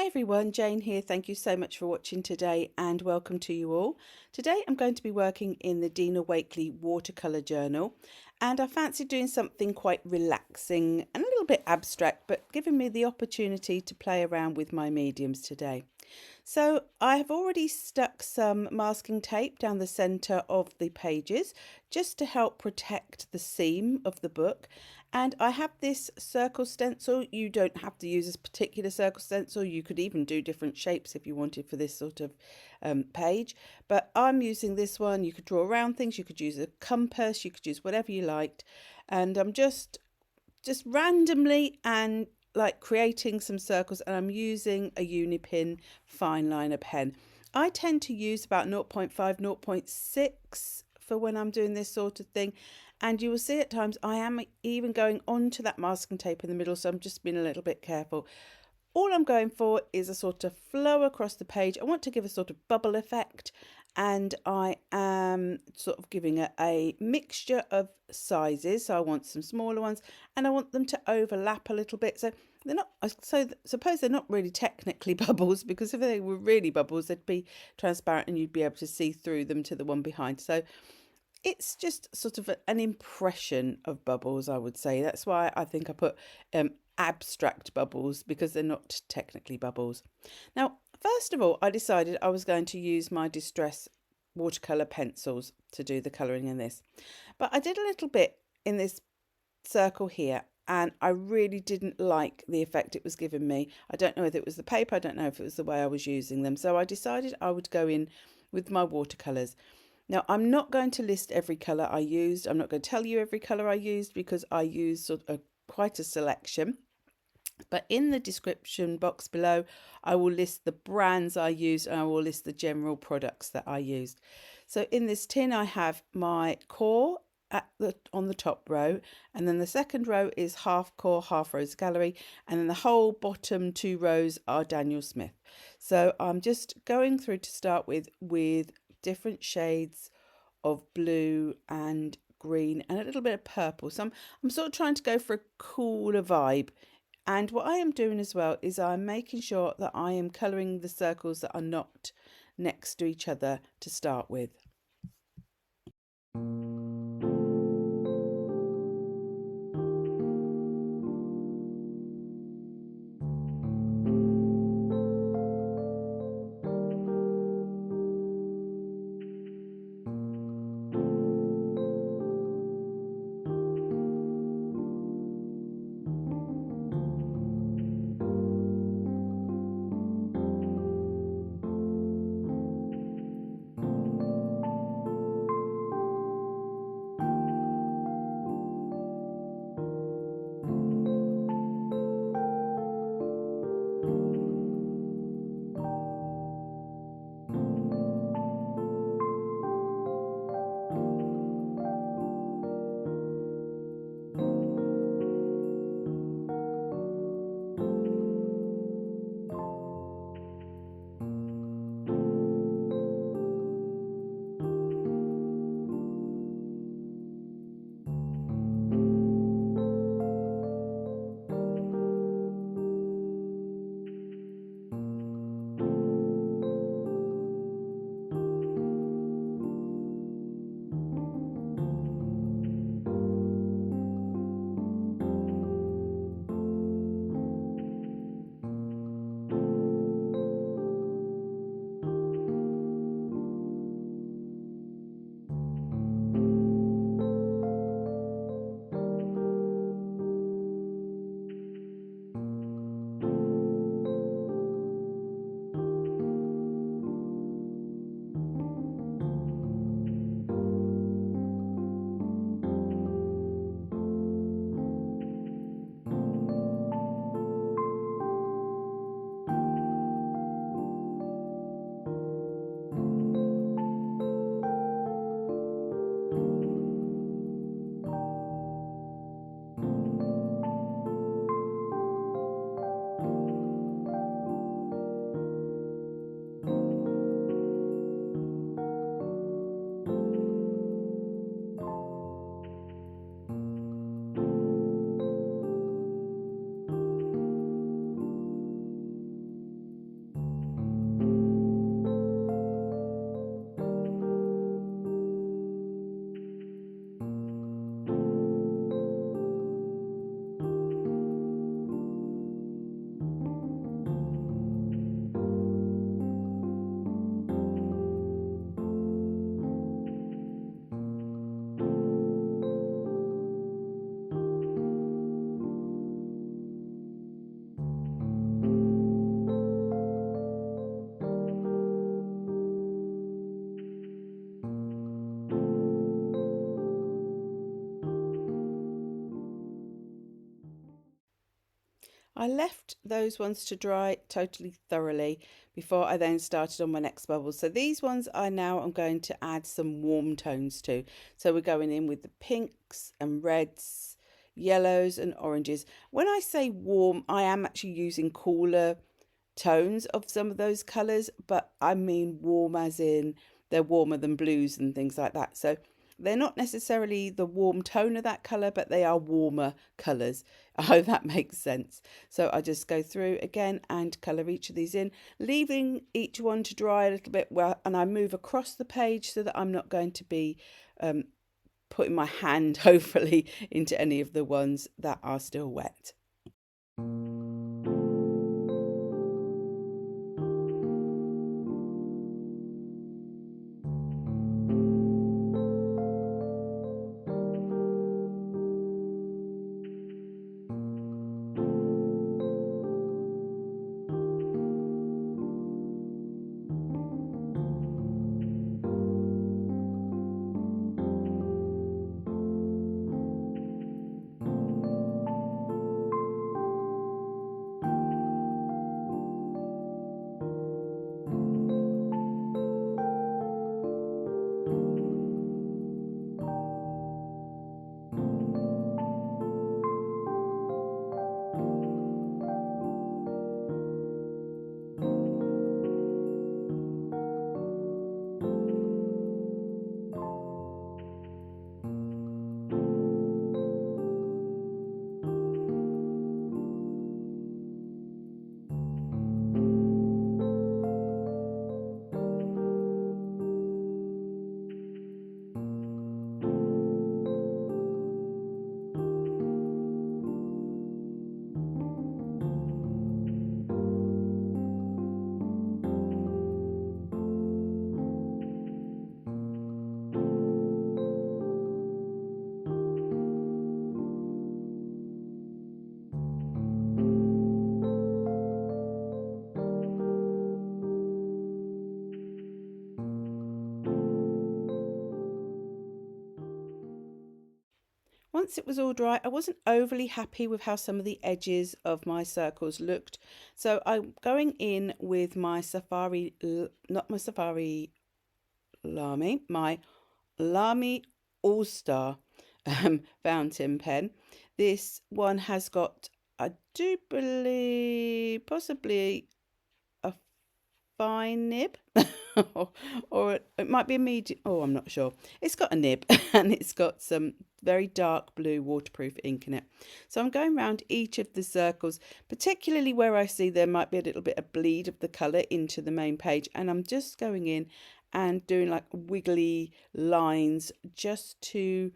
Hi everyone, Jane here. Thank you so much for watching today and welcome to you all. Today I'm going to be working in the Dina Wakley watercolour journal, and I fancy doing something quite relaxing and a little bit abstract, but giving me the opportunity to play around with my mediums today. So I have already stuck some masking tape down the centre of the pages just to help protect the seam of the book. And I have this circle stencil. You don't have to use this particular circle stencil. You could even do different shapes if you wanted for this sort of page. But I'm using this one. You could draw around things. You could use a compass. You could use whatever you liked. And I'm just randomly and like creating some circles, and I'm using a Unipin Fineliner pen. I tend to use about 0.5, 0.6 for when I'm doing this sort of thing. And you will see at times I am even going onto that masking tape in the middle, so I'm just being a little bit careful. All I'm going for is a sort of flow across the page. I want to give a sort of bubble effect, and I am sort of giving it a mixture of sizes. So I want some smaller ones and I want them to overlap a little bit. So they're not, so suppose they're not really technically bubbles, because if they were really bubbles, they'd be transparent and you'd be able to see through them to the one behind. So it's just sort of an impression of bubbles, I would say. That's why I think I put abstract bubbles, because they're not technically bubbles. Now, first of all, I decided I was going to use my Distress watercolour pencils to do the colouring in this. But I did a little bit in this circle here, and I really didn't like the effect it was giving me. I don't know whether it was the paper, I don't know if it was the way I was using them. So I decided I would go in with my watercolours. Now, I'm not going to list every colour I used. I'm not going to tell you every colour I used, because I used quite a selection. But in the description box below, I will list the brands I used, and I will list the general products that I used. So in this tin, I have my core on the top row, and then the second row is half core, half Rosa Gallery, and then the whole bottom two rows are Daniel Smith. So I'm just going through to start with different shades of blue and green and a little bit of purple. So I'm sort of trying to go for a cooler vibe. And what I am doing as well is I'm making sure that I am colouring the circles that are not next to each other to start with. I left those ones to dry totally thoroughly before I then started on my next bubble. So these ones I'm going to add some warm tones to. So we're going in with the pinks and reds, yellows and oranges. When I say warm, I am actually using cooler tones of some of those colours, but I mean warm as in they're warmer than blues and things like that. So they're not necessarily the warm tone of that colour, but they are warmer colours. I hope that makes sense. So I just go through again and colour each of these in, leaving each one to dry a little bit well, and I move across the page so that I'm not going to be putting my hand, hopefully, into any of the ones that are still wet. Once it was all dry, I wasn't overly happy with how some of the edges of my circles looked. So I'm going in with my Lamy, my Lamy All-Star fountain pen. This one has got, I do believe, possibly a fine nib or it might be a medium. Oh, I'm not sure. It's got a nib and it's got some very dark blue waterproof ink in it. So I'm going around each of the circles, particularly where I see there might be a little bit of bleed of the colour into the main page, and I'm just going in and doing like wiggly lines just to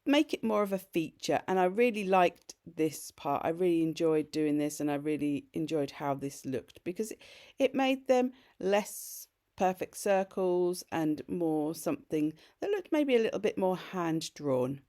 make it more of a feature. And I really liked this part. I really enjoyed doing this, and I really enjoyed how this looked because it made them less perfect circles and more something that looked maybe a little bit more hand drawn.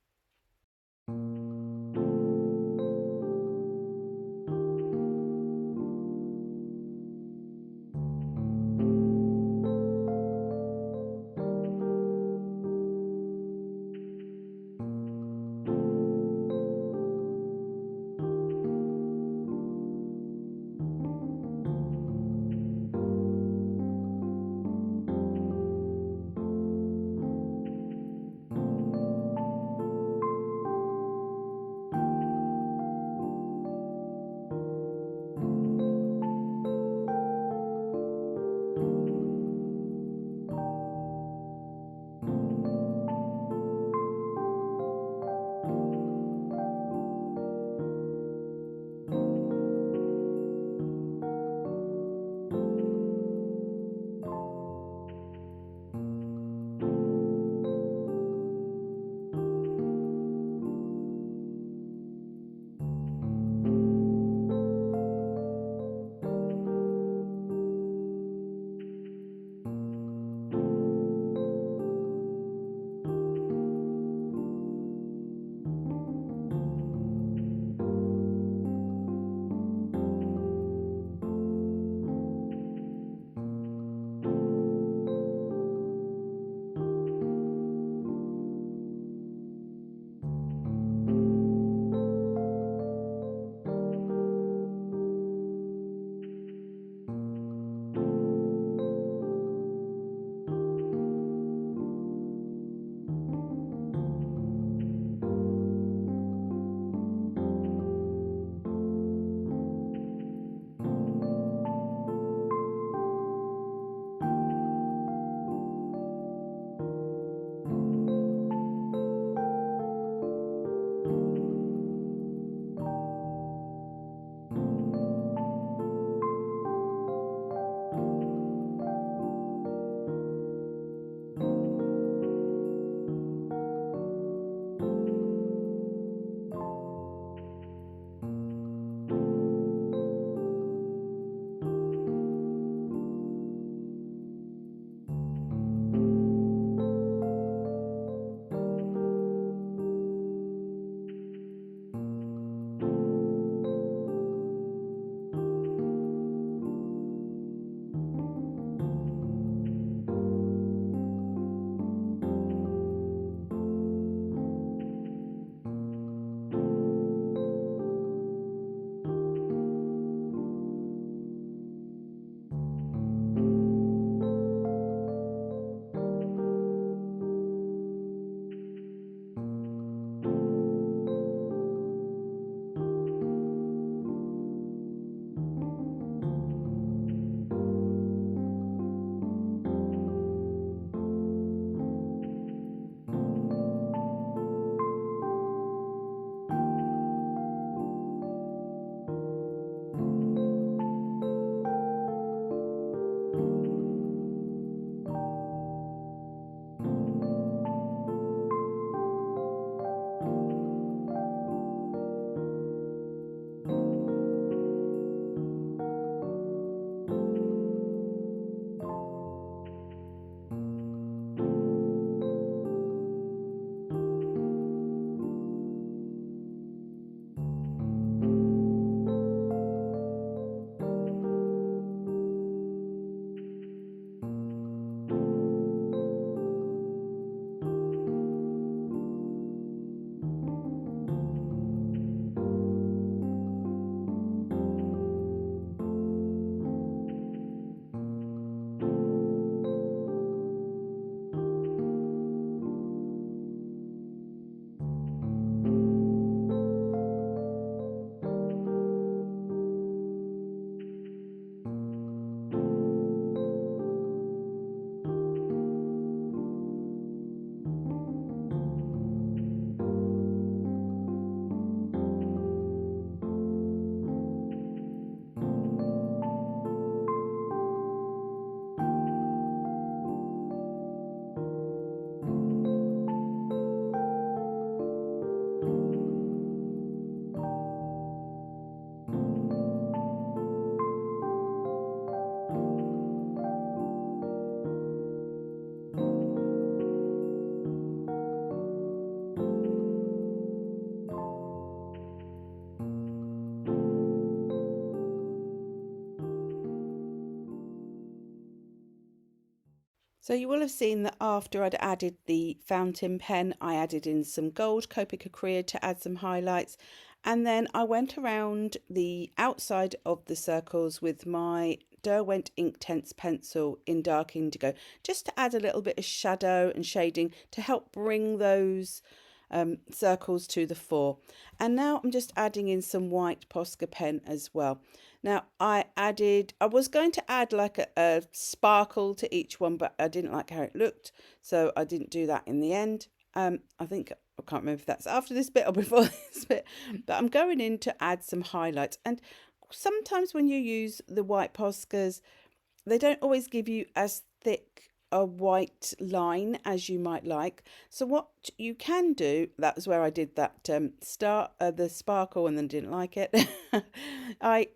So you will have seen that after I'd added the fountain pen, I added in some gold Copic Acrea to add some highlights. And then I went around the outside of the circles with my Derwent Inktense pencil in dark indigo, just to add a little bit of shadow and shading to help bring those circles to the fore. And now I'm just adding in some white Posca pen as well. Now I was going to add like a sparkle to each one, but I didn't like how it looked, so I didn't do that in the end. I think, I can't remember if that's after this bit or before this bit, but I'm going in to add some highlights. And sometimes when you use the white Poscas, they don't always give you as thick a white line as you might like. So what you can do, that was where I did that the sparkle and then didn't like it. I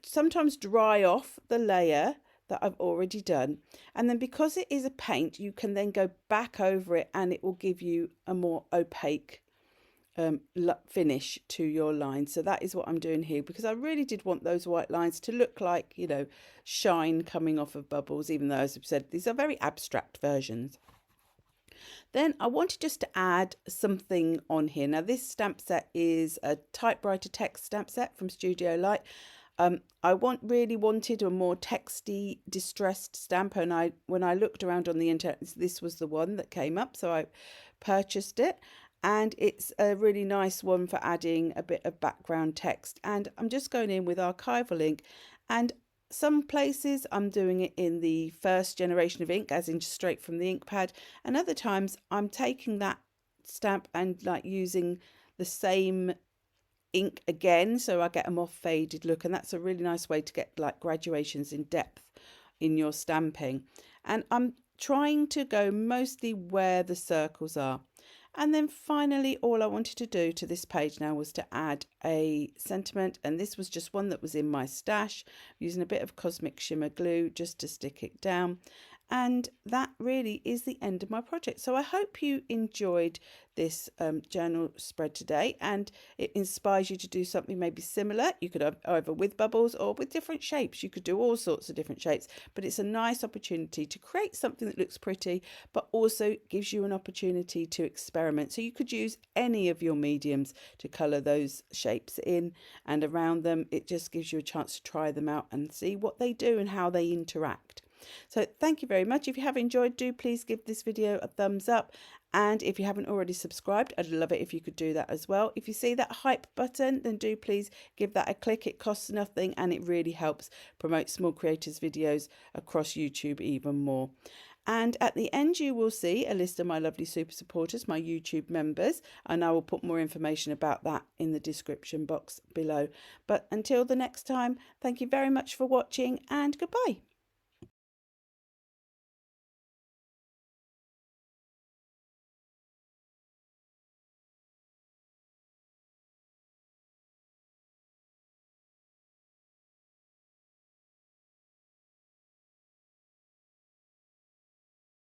sometimes dry off the layer that I've already done, and then because it is a paint, you can then go back over it and it will give you a more opaque finish to your line. So that is what I'm doing here, because I really did want those white lines to look like, you know, shine coming off of bubbles, even though, as I've said, these are very abstract versions. Then I wanted just to add something on here. Now this stamp set is a Typewriter text stamp set from Studio Light. I really wanted a more texty, distressed stamp, and when I looked around on the internet, this was the one that came up, so I purchased it. And it's a really nice one for adding a bit of background text. And I'm just going in with archival ink, and some places I'm doing it in the first generation of ink, as in straight from the Inkpad, and other times I'm taking that stamp and like using the same ink again, so I get a more faded look, and that's a really nice way to get like graduations in depth in your stamping. And I'm trying to go mostly where the circles are. And then finally, all I wanted to do to this page now was to add a sentiment, and this was just one that was in my stash, using a bit of Cosmic Shimmer glue just to stick it down. And that really is the end of my project. So I hope you enjoyed this journal spread today, and it inspires you to do something maybe similar. You could either with bubbles or with different shapes. You could do all sorts of different shapes, but it's a nice opportunity to create something that looks pretty, but also gives you an opportunity to experiment. So you could use any of your mediums to colour those shapes in and around them. It just gives you a chance to try them out and see what they do and how they interact. So thank you very much. If you have enjoyed, do please give this video a thumbs up. And if you haven't already subscribed, I'd love it if you could do that as well. If you see that hype button, then do please give that a click. It costs nothing and it really helps promote small creators videos across YouTube even more. And at the end, you will see a list of my lovely super supporters, my YouTube members, and I will put more information about that in the description box below. But until the next time, thank you very much for watching, and goodbye.